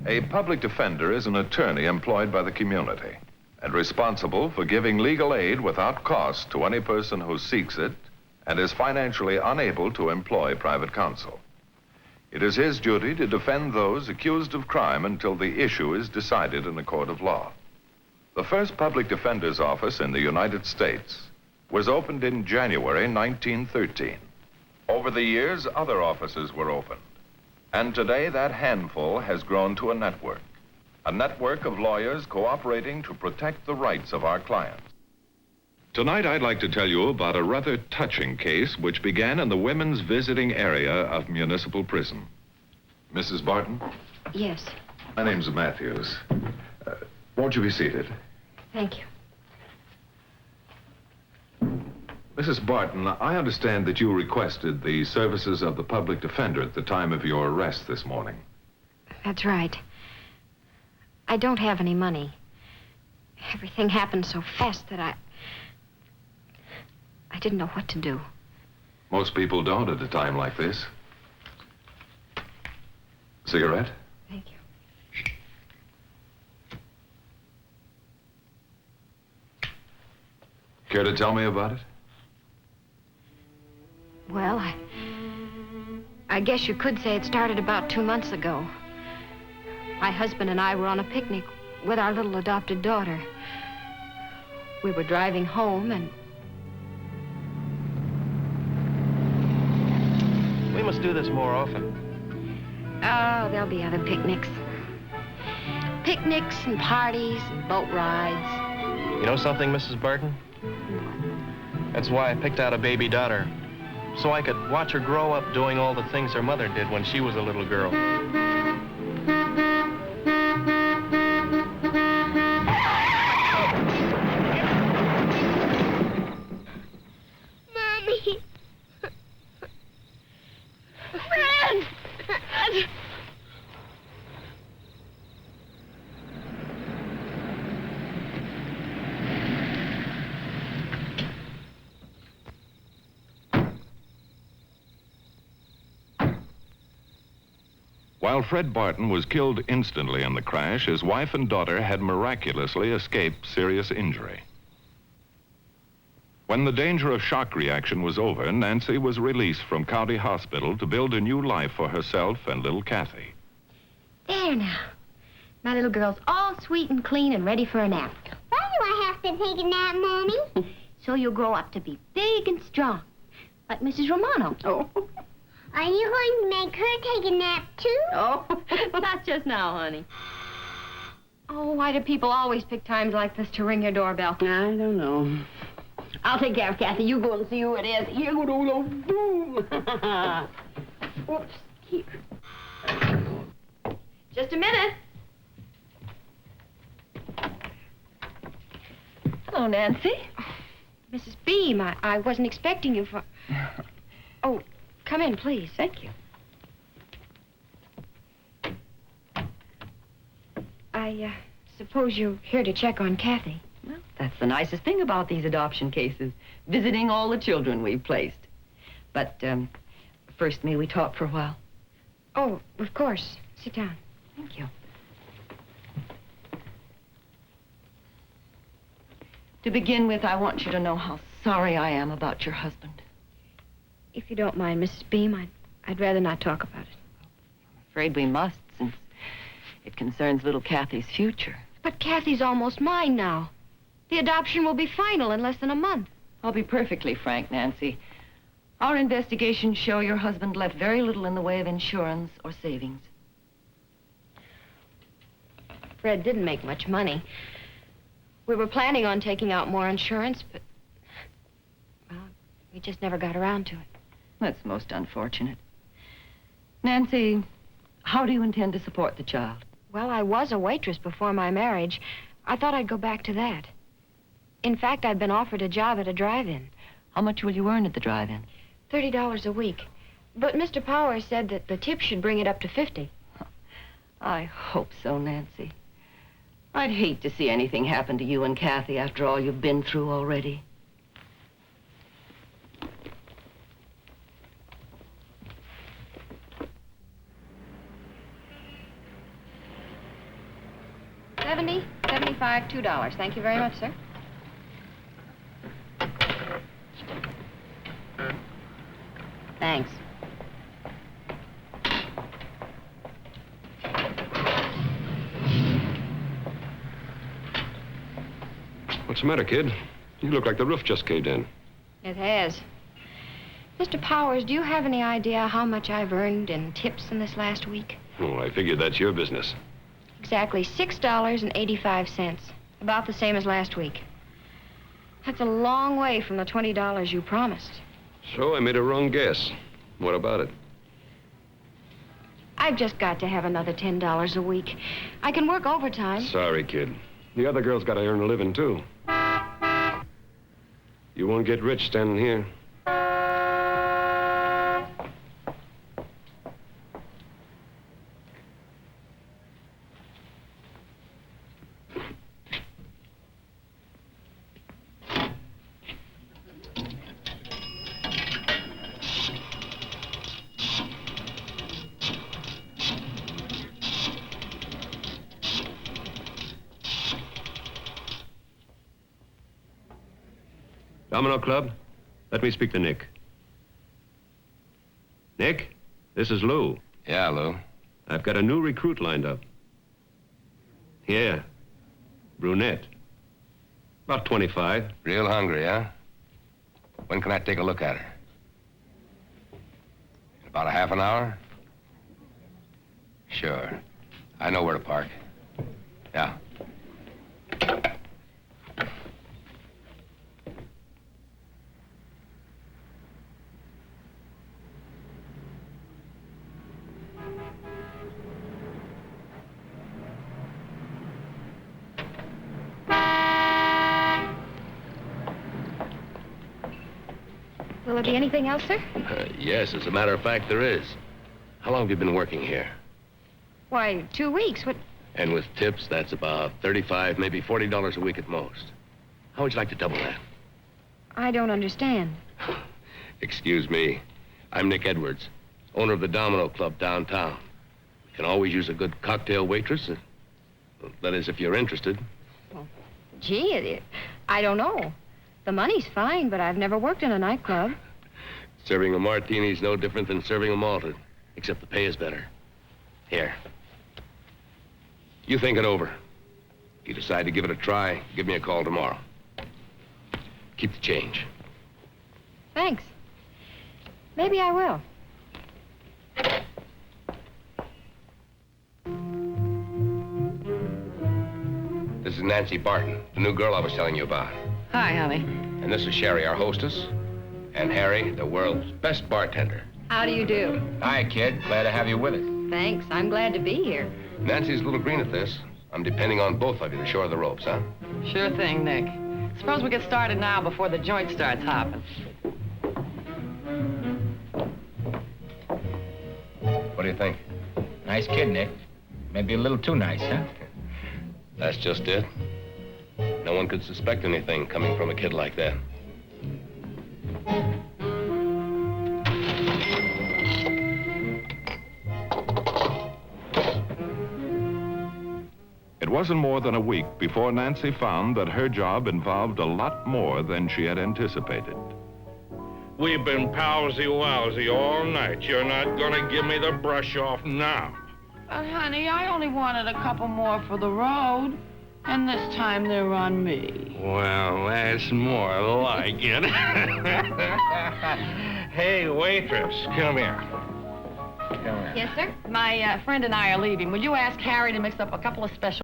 A public defender is an attorney employed by the community and responsible for giving legal aid without cost to any person who seeks it and is financially unable to employ private counsel. It is his duty to defend those accused of crime until the issue is decided in a court of law. The first public defender's office in the United States was opened in January 1913. Over the years, other offices were opened. And today, that handful has grown to a network of lawyers cooperating to protect the rights of our clients. Tonight, I'd like to tell you about a rather touching case which began in the women's visiting area of Municipal Prison. Mrs. Barton? Yes. My name's Matthews. Won't you be seated? Thank you. Mrs. Barton, I understand that you requested the services of the public defender at the time of your arrest this morning. That's right. I don't have any money. Everything happened so fast that I didn't know what to do. Most people don't at a time like this. Cigarette? Thank you. Care to tell me about it? Well, I guess you could say it started about 2 months ago. My husband and I were on a picnic with our little adopted daughter. We were driving home and... We must do this more often. Oh, there'll be other picnics. Picnics and parties and boat rides. You know something, Mrs. Barton? That's why I picked out a baby daughter, so I could watch her grow up doing all the things her mother did when she was a little girl. Mommy! Fred! While Fred Barton was killed instantly in the crash, his wife and daughter had miraculously escaped serious injury. When the danger of shock reaction was over, Nancy was released from County Hospital to build a new life for herself and little Kathy. There now. My little girl's all sweet and clean and ready for a nap. Why do I have to take a nap, Mommy? So you'll grow up to be big and strong, like Mrs. Romano. Oh. Are you going to make her take a nap, too? Oh, not just now, honey. Oh, why do people always pick times like this to ring your doorbell? I don't know. I'll take care of Kathy. You go and see who it is. Here we go, boom. Oops, here. Just a minute. Hello, Nancy. Mrs. Beam, I wasn't expecting you for... Oh, come in, please. Thank you. I suppose you're here to check on Kathy. Well, that's the nicest thing about these adoption cases, visiting all the children we've placed. But, first, may we talk for a while? Oh, of course. Sit down. Thank you. To begin with, I want you to know how sorry I am about your husband. If you don't mind, Mrs. Beam, I'd rather not talk about it. I'm afraid we must, since it concerns little Kathy's future. But Kathy's almost mine now. The adoption will be final in less than a month. I'll be perfectly frank, Nancy. Our investigations show your husband left very little in the way of insurance or savings. Fred didn't make much money. We were planning on taking out more insurance, but... well, we just never got around to it. That's most unfortunate. Nancy, how do you intend to support the child? Well, I was a waitress before my marriage. I thought I'd go back to that. In fact, I'd been offered a job at a drive-in. How much will you earn at the drive-in? $30 a week. But Mr. Powers said that the tip should bring it up to 50. I hope so, Nancy. I'd hate to see anything happen to you and Kathy after all you've been through already. $70, $75, $2. Thank you very much, sir. Thanks. What's the matter, kid? You look like the roof just caved in. It has. Mr. Powers, do you have any idea how much I've earned in tips in this last week? Oh, I figured that's your business. Exactly $6.85. About the same as last week. That's a long way from the $20 you promised. So I made a wrong guess. What about it? I've just got to have another $10 a week. I can work overtime. Sorry, kid. The other girl's got to earn a living, too. You won't get rich standing here. Domino Club? Let me speak to Nick. Nick, this is Lou. Yeah, Lou. I've got a new recruit lined up. Yeah. Brunette. About 25. Real hungry, huh? When can I take a look at her? In about a half an hour? Sure. I know where to park. Yeah. Will there be anything else, sir? Yes, as a matter of fact, there is. How long have you been working here? Why, 2 weeks. What? And with tips, that's about $35, maybe $40 a week at most. How would you like to double that? I don't understand. Excuse me. I'm Nick Edwards, owner of the Domino Club downtown. We can always use a good cocktail waitress. That is, if you're interested. Gee, I don't know. The money's fine, but I've never worked in a nightclub. Serving a martini's no different than serving a malted, except the pay is better. Here. You think it over. If you decide to give it a try, give me a call tomorrow. Keep the change. Thanks. Maybe I will. This is Nancy Barton, the new girl I was telling you about. Hi, honey. And this is Sherry, our hostess. And Harry, the world's best bartender. How do you do? Hi, kid. Glad to have you with us. Thanks. I'm glad to be here. Nancy's a little green at this. I'm depending on both of you to shore the ropes, huh? Sure thing, Nick. Suppose we get started now before the joint starts hopping. What do you think? Nice kid, Nick. Maybe a little too nice, huh? That's just it. No one could suspect anything coming from a kid like that. It wasn't more than a week before Nancy found that her job involved a lot more than she had anticipated. We've been palsy-wowsy all night. You're not gonna give me the brush off now. Honey, I only wanted a couple more for the road. And this time they're on me. Well, that's more like it. Hey, waitress, come here. Yes, sir? My friend and I are leaving. Will you ask Harry to mix up a couple of special